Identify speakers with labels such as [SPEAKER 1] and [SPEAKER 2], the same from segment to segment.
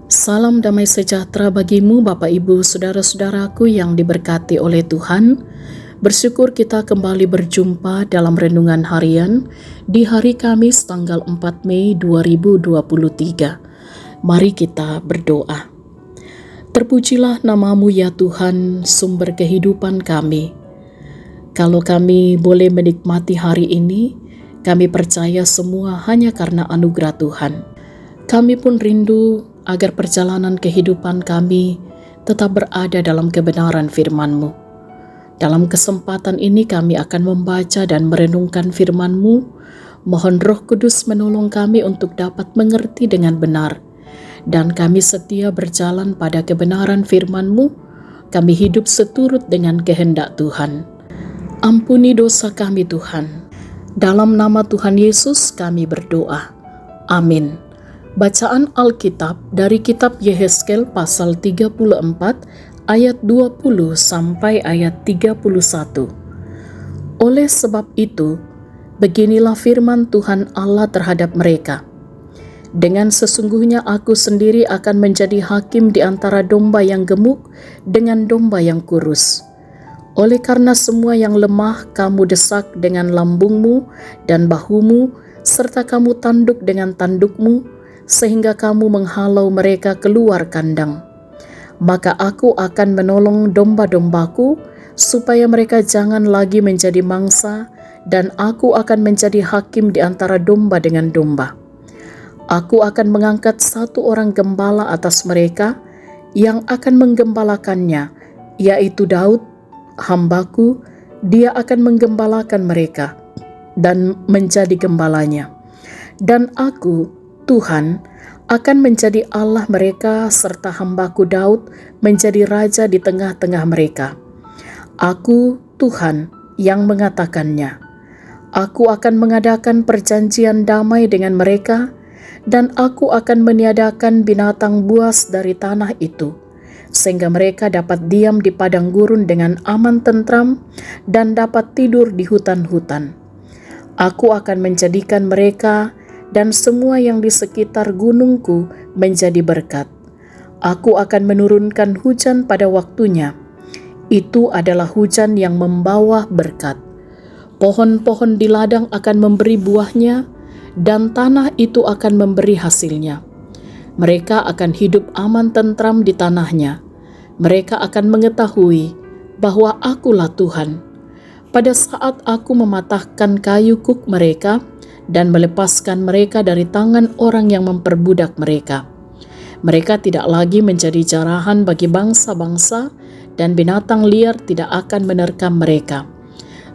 [SPEAKER 1] Salam damai sejahtera bagimu Bapak Ibu Saudara-saudaraku yang diberkati oleh Tuhan. Bersyukur kita kembali berjumpa dalam renungan harian di hari Kamis tanggal 4 Mei 2023. Mari kita berdoa. Terpujilah namamu ya Tuhan, sumber kehidupan kami. Kalau kami boleh menikmati hari ini, kami percaya semua hanya karena anugerah Tuhan. Kami pun rindu agar perjalanan kehidupan kami tetap berada dalam kebenaran firman-Mu. Dalam kesempatan ini kami akan membaca dan merenungkan firman-Mu. Mohon Roh Kudus menolong kami untuk dapat mengerti dengan benar. Dan kami setia berjalan pada kebenaran firman-Mu. Kami hidup seturut dengan kehendak Tuhan. Ampuni dosa kami Tuhan. Dalam nama Tuhan Yesus kami berdoa. Amin. Bacaan Alkitab dari kitab Yehezkel pasal 34 ayat 20 sampai ayat 31. Oleh sebab itu, beginilah firman Tuhan Allah terhadap mereka. Dengan sesungguhnya aku sendiri akan menjadi hakim di antara domba yang gemuk dengan domba yang kurus. Oleh karena semua yang lemah kamu desak dengan lambungmu dan bahumu, serta kamu tanduk dengan tandukmu, sehingga kamu menghalau mereka keluar kandang. Maka aku akan menolong domba-dombaku, supaya mereka jangan lagi menjadi mangsa, dan aku akan menjadi hakim di antara domba dengan domba. Aku akan mengangkat satu orang gembala atas mereka, yang akan menggembalakannya, yaitu Daud, hambaku. Dia akan menggembalakan mereka, dan menjadi gembalanya. Dan aku, Tuhan, akan menjadi Allah mereka, serta hambaku Daud menjadi raja di tengah-tengah mereka. Aku, Tuhan, yang mengatakannya. Aku akan mengadakan perjanjian damai dengan mereka, dan aku akan meniadakan binatang buas dari tanah itu, sehingga mereka dapat diam di padang gurun dengan aman tentram, dan dapat tidur di hutan-hutan. Aku akan menjadikan mereka dan semua yang di sekitar gunungku menjadi berkat. Aku akan menurunkan hujan pada waktunya. Itu adalah hujan yang membawa berkat. Pohon-pohon di ladang akan memberi buahnya, dan tanah itu akan memberi hasilnya. Mereka akan hidup aman tentram di tanahnya. Mereka akan mengetahui bahwa akulah Tuhan. Pada saat aku mematahkan kayu kuk mereka, dan melepaskan mereka dari tangan orang yang memperbudak mereka. Mereka tidak lagi menjadi jarahan bagi bangsa-bangsa, dan binatang liar tidak akan menerkam mereka.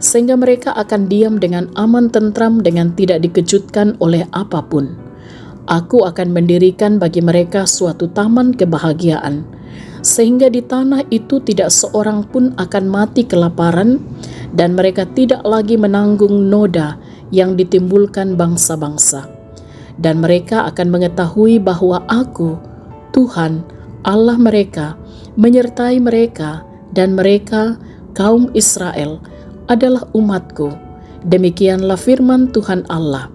[SPEAKER 1] Sehingga mereka akan diam dengan aman tentram dengan tidak dikejutkan oleh apapun. Aku akan mendirikan bagi mereka suatu taman kebahagiaan, sehingga di tanah itu tidak seorang pun akan mati kelaparan, dan mereka tidak lagi menanggung noda yang ditimbulkan bangsa-bangsa. Dan mereka akan mengetahui bahwa aku, Tuhan, Allah mereka, menyertai mereka, dan mereka, kaum Israel, adalah umatku. Demikianlah firman Tuhan Allah.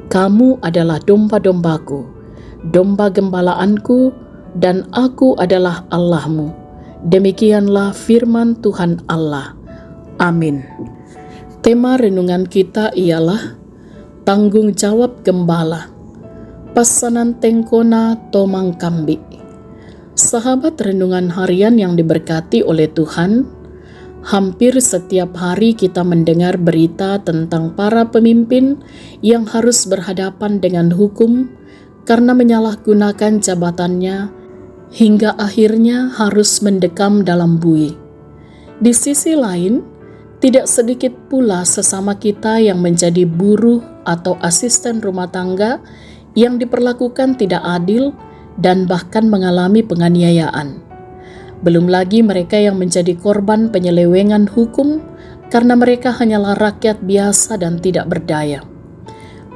[SPEAKER 1] Kamu adalah domba-dombaku, domba gembalaanku, dan aku adalah Allahmu. Demikianlah firman Tuhan Allah. Amin. Tema renungan kita ialah tanggung jawab gembala. Pasanan tengkona tomang kambi. Sahabat renungan harian yang diberkati oleh Tuhan, hampir setiap hari kita mendengar berita tentang para pemimpin yang harus berhadapan dengan hukum karena menyalahgunakan jabatannya hingga akhirnya harus mendekam dalam bui. Di sisi lain, tidak sedikit pula sesama kita yang menjadi buruh atau asisten rumah tangga yang diperlakukan tidak adil dan bahkan mengalami penganiayaan. Belum lagi mereka yang menjadi korban penyelewengan hukum karena mereka hanyalah rakyat biasa dan tidak berdaya.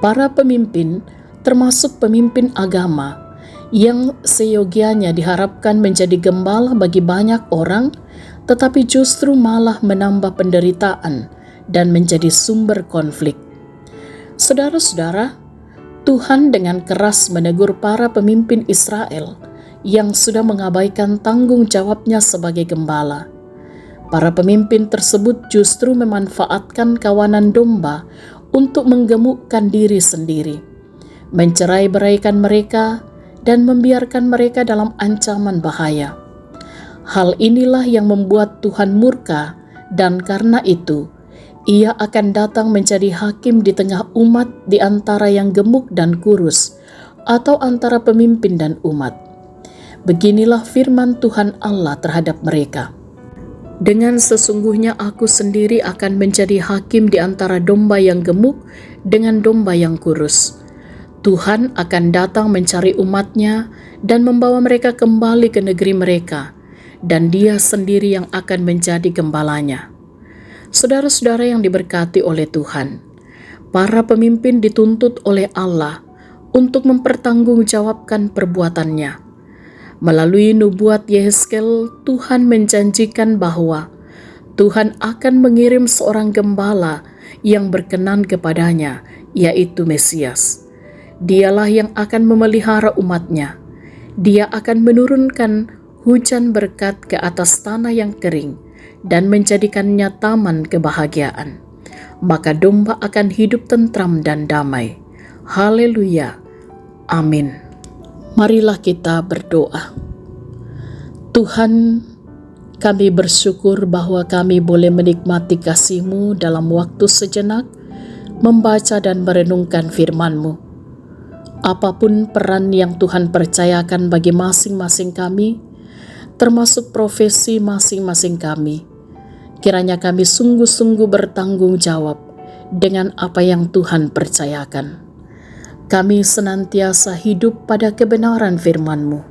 [SPEAKER 1] Para pemimpin, termasuk pemimpin agama, yang seyogianya diharapkan menjadi gembala bagi banyak orang, tetapi justru malah menambah penderitaan dan menjadi sumber konflik. Saudara-saudara, Tuhan dengan keras menegur para pemimpin Israel yang sudah mengabaikan tanggung jawabnya sebagai gembala. Para pemimpin tersebut justru memanfaatkan kawanan domba untuk menggemukkan diri sendiri, mencerai-beraikan mereka, dan membiarkan mereka dalam ancaman bahaya. Hal inilah yang membuat Tuhan murka, dan karena itu, Ia akan datang menjadi hakim di tengah umat di antara yang gemuk dan kurus, atau antara pemimpin dan umat. Beginilah firman Tuhan Allah terhadap mereka. Dengan sesungguhnya aku sendiri akan menjadi hakim di antara domba yang gemuk dengan domba yang kurus. Tuhan akan datang mencari umatnya dan membawa mereka kembali ke negeri mereka, dan Dia sendiri yang akan menjadi gembalanya. Saudara-saudara yang diberkati oleh Tuhan, para pemimpin dituntut oleh Allah untuk mempertanggungjawabkan perbuatannya. Melalui nubuat Yehezkel, Tuhan menjanjikan bahwa Tuhan akan mengirim seorang gembala yang berkenan kepadanya, yaitu Mesias. Dialah yang akan memelihara umatnya. Dia akan menurunkan hujan berkat ke atas tanah yang kering dan menjadikannya taman kebahagiaan. Maka domba akan hidup tentram dan damai. Haleluya. Amin. Marilah kita berdoa. Tuhan, kami bersyukur bahwa kami boleh menikmati kasih-Mu dalam waktu sejenak, membaca dan merenungkan firman-Mu. Apapun peran yang Tuhan percayakan bagi masing-masing kami, termasuk profesi masing-masing kami, kiranya kami sungguh-sungguh bertanggung jawab dengan apa yang Tuhan percayakan. Kami senantiasa hidup pada kebenaran firman-Mu,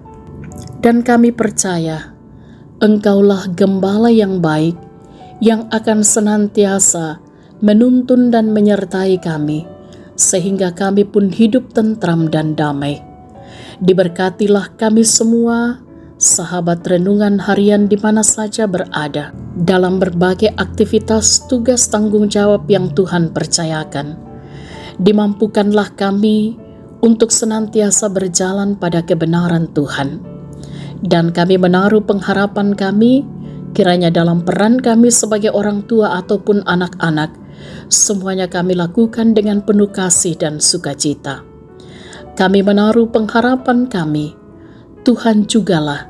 [SPEAKER 1] dan kami percaya Engkaulah gembala yang baik yang akan senantiasa menuntun dan menyertai kami, sehingga kami pun hidup tentram dan damai. Diberkatilah kami semua, sahabat renungan harian di mana saja berada, dalam berbagai aktivitas tugas tanggung jawab yang Tuhan percayakan. Dimampukanlah kami untuk senantiasa berjalan pada kebenaran Tuhan. Dan kami menaruh pengharapan kami, kiranya dalam peran kami sebagai orang tua ataupun anak-anak, semuanya kami lakukan dengan penuh kasih dan sukacita. Kami menaruh pengharapan kami, Tuhan jugalah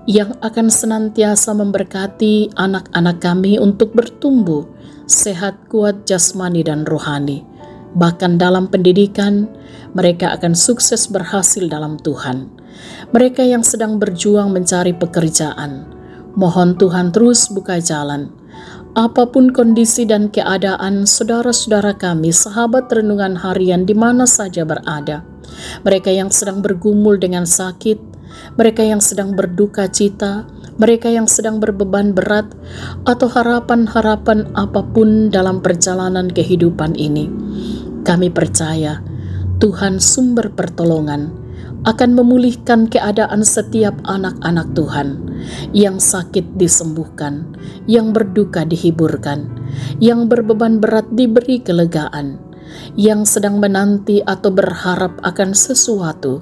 [SPEAKER 1] yang akan senantiasa memberkati anak-anak kami untuk bertumbuh, sehat, kuat jasmani dan rohani. Bahkan dalam pendidikan, mereka akan sukses berhasil dalam Tuhan. Mereka yang sedang berjuang mencari pekerjaan, mohon Tuhan terus buka jalan. Apapun kondisi dan keadaan saudara-saudara kami, sahabat renungan harian di mana saja berada, mereka yang sedang bergumul dengan sakit, mereka yang sedang berduka cita, mereka yang sedang berbeban berat, atau harapan-harapan apapun dalam perjalanan kehidupan ini, kami percaya Tuhan sumber pertolongan akan memulihkan keadaan setiap anak-anak Tuhan. Yang sakit disembuhkan, yang berduka dihiburkan, yang berbeban berat diberi kelegaan, yang sedang menanti atau berharap akan sesuatu,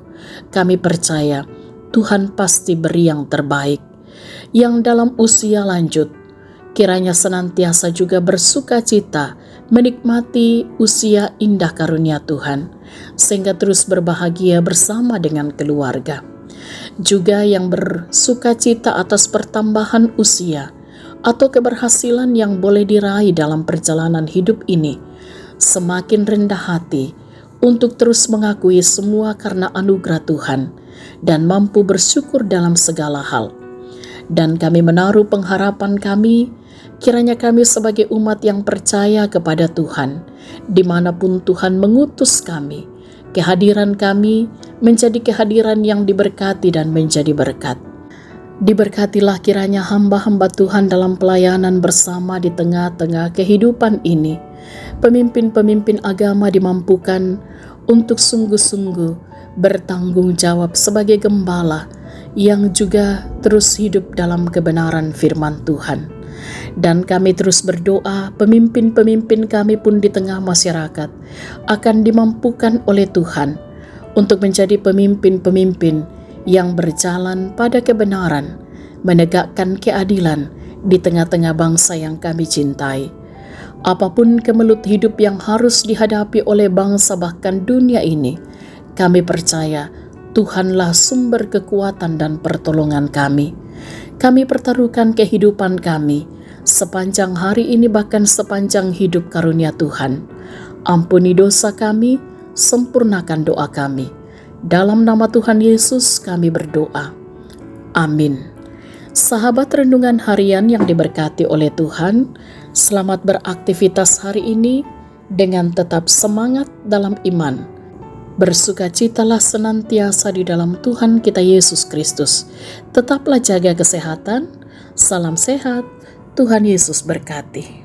[SPEAKER 1] kami percaya Tuhan pasti beri yang terbaik. Yang dalam usia lanjut, kiranya senantiasa juga bersuka cita menikmati usia indah karunia Tuhan, sehingga terus berbahagia bersama dengan keluarga. Juga yang bersuka cita atas pertambahan usia atau keberhasilan yang boleh diraih dalam perjalanan hidup ini, semakin rendah hati untuk terus mengakui semua karena anugerah Tuhan dan mampu bersyukur dalam segala hal. Dan kami menaruh pengharapan kami, kiranya kami sebagai umat yang percaya kepada Tuhan, dimanapun Tuhan mengutus kami, kehadiran kami menjadi kehadiran yang diberkati dan menjadi berkat. Diberkatilah kiranya hamba-hamba Tuhan dalam pelayanan bersama di tengah-tengah kehidupan ini. Pemimpin-pemimpin agama dimampukan untuk sungguh-sungguh bertanggung jawab sebagai gembala yang juga terus hidup dalam kebenaran firman Tuhan. Dan kami terus berdoa, pemimpin-pemimpin kami pun di tengah masyarakat akan dimampukan oleh Tuhan untuk menjadi pemimpin-pemimpin yang berjalan pada kebenaran, menegakkan keadilan di tengah-tengah bangsa yang kami cintai. Apapun kemelut hidup yang harus dihadapi oleh bangsa bahkan dunia ini, kami percaya Tuhanlah sumber kekuatan dan pertolongan kami. Kami pertaruhkan kehidupan kami sepanjang hari ini bahkan sepanjang hidup karunia Tuhan. Ampuni dosa kami, sempurnakan doa kami. Dalam nama Tuhan Yesus kami berdoa. Amin. Sahabat renungan harian yang diberkati oleh Tuhan, selamat beraktivitas hari ini dengan tetap semangat dalam iman. Bersukacitalah senantiasa di dalam Tuhan kita Yesus Kristus. Tetaplah jaga kesehatan. Salam sehat. Tuhan Yesus berkati.